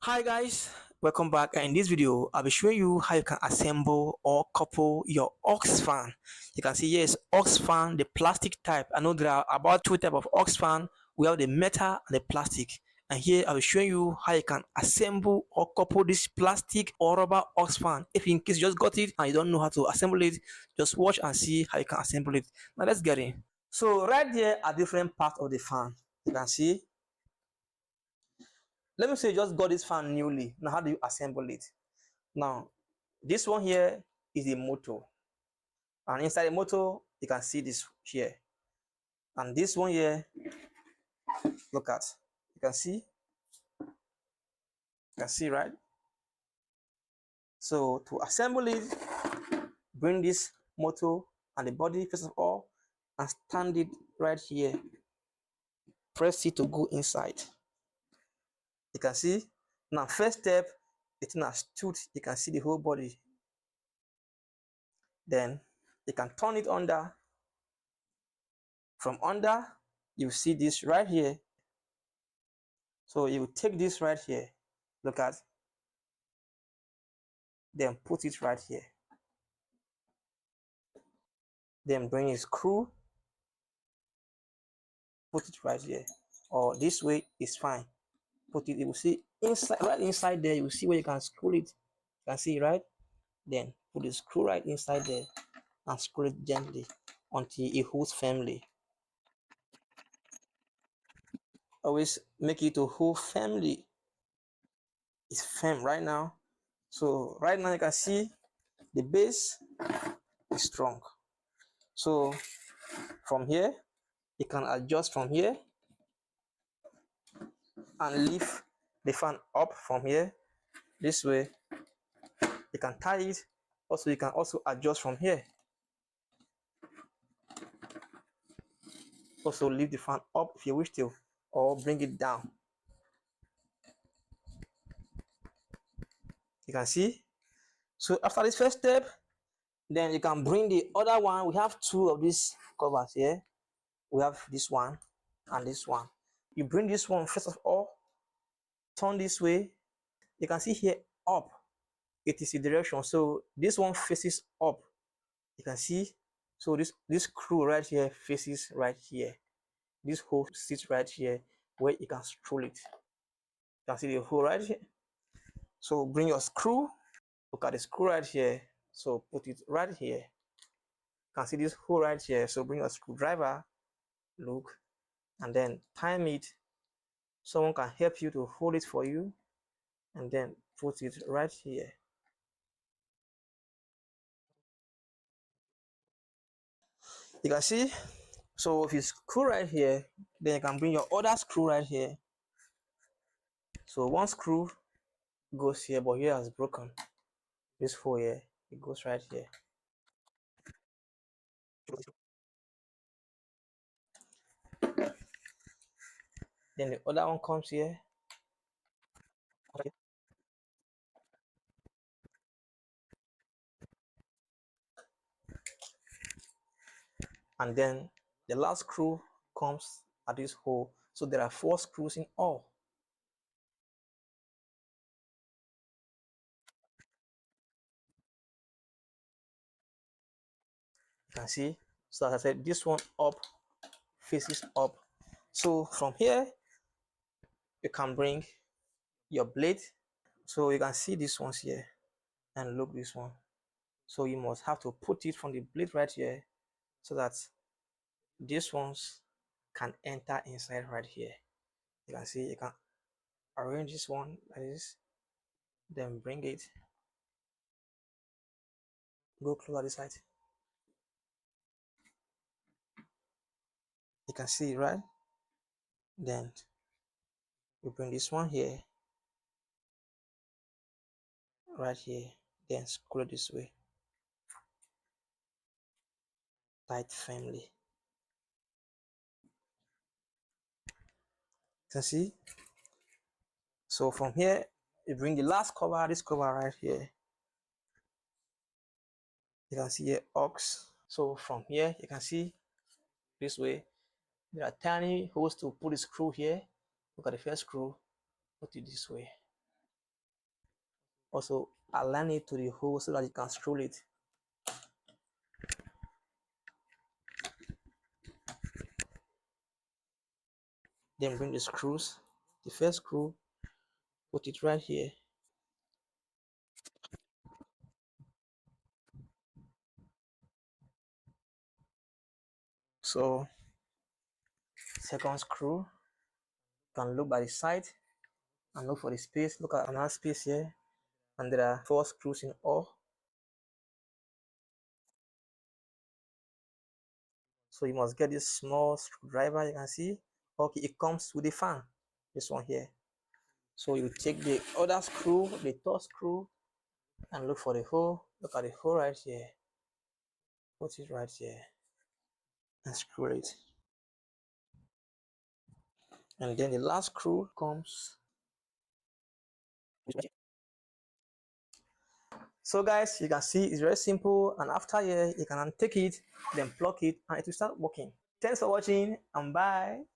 Hi guys, welcome back. And in this video I'll be showing you how you can assemble or couple your aux fan. You can see here is aux fan, the plastic type. I know there are about two types of aux fan. We have the metal and the plastic, and here I'll be showing you how you can assemble or couple this plastic or rubber aux fan. If in case you just got it and you don't know how to assemble it, just watch and see how you can assemble it. Now let's get in. So right there are different parts of the fan. You can see, let me say you just got this fan newly. Now how do you assemble it? Now this one here is the motor, and inside the motor you can see this here, and this one here, look at, you can see, right? So to assemble it, bring this motor and the body first of all and stand it right here, press it to go inside. You can see. Now first step, the thing has stood, you can see the whole body. Then you can turn it under. From under, you see this right here. So you take this right here, look at, then put it right here. Then bring a screw, put it right here. Or this way is fine. Put it, you will see inside, right inside there, you will see where you can screw it. You can see, right? Then put the screw right inside there and screw it gently until it holds firmly. Always make it to hold firmly. It's firm right now. So right now you can see the base is strong. So from here, you can adjust from here and lift the fan up from here. This way you can tie it. Also you can also adjust from here. Also lift the fan up if you wish to, or bring it down. You can see. So after this first step, then you can bring the other one. We have two of these covers here. We have this one and this one. You bring this one first of all, turn this way. You can see here up, it is the direction. So this one faces up. You can see. So this screw right here faces right here. This hole sits right here where you can screw it. You can see the hole right here. So bring your screw. Look at the screw right here. So put it right here. You can see this hole right here. So bring your screwdriver. Look, and then time it. Someone can help you to hold it for you, and then put it right here. You can see. So if you screw right here, then you can bring your other screw right here. So one screw goes here, but here has broken. This hole here, it goes right here. Then the other one comes here. And then the last screw comes at this hole. So there are 4 screws in all. You can see. So as I said, this one up faces up. So from here, you can bring your blade. So you can see these ones here, and look this one. So you must have to put it from the blade right here so that these ones can enter inside right here. You can see, you can arrange this one like this, then bring it, go closer this side. You can see, right? Then you bring this one here, right here, then screw this way, tight firmly. You can see. So from here, you bring the last cover, this cover right here. You can see here aux. So from here, you can see this way. There are tiny holes to put the screw here. Look at the first screw, put it this way. Also align it to the hole so that you can screw it. Then bring the screws. The first screw, put it right here. So second screw, you can look by the side and look for the space. Look at another space here, and there are 4 screws in all. So you must get this small screwdriver. You can see, okay, it comes with a fan, this one here. So you take the other screw, the third screw, and look for the hole. Look at the hole right here, put it right here and screw it. And then the last screw comes. So guys, you can see it's very simple, and after here you can take it, then plug it, and it will start working. Thanks for watching, and bye.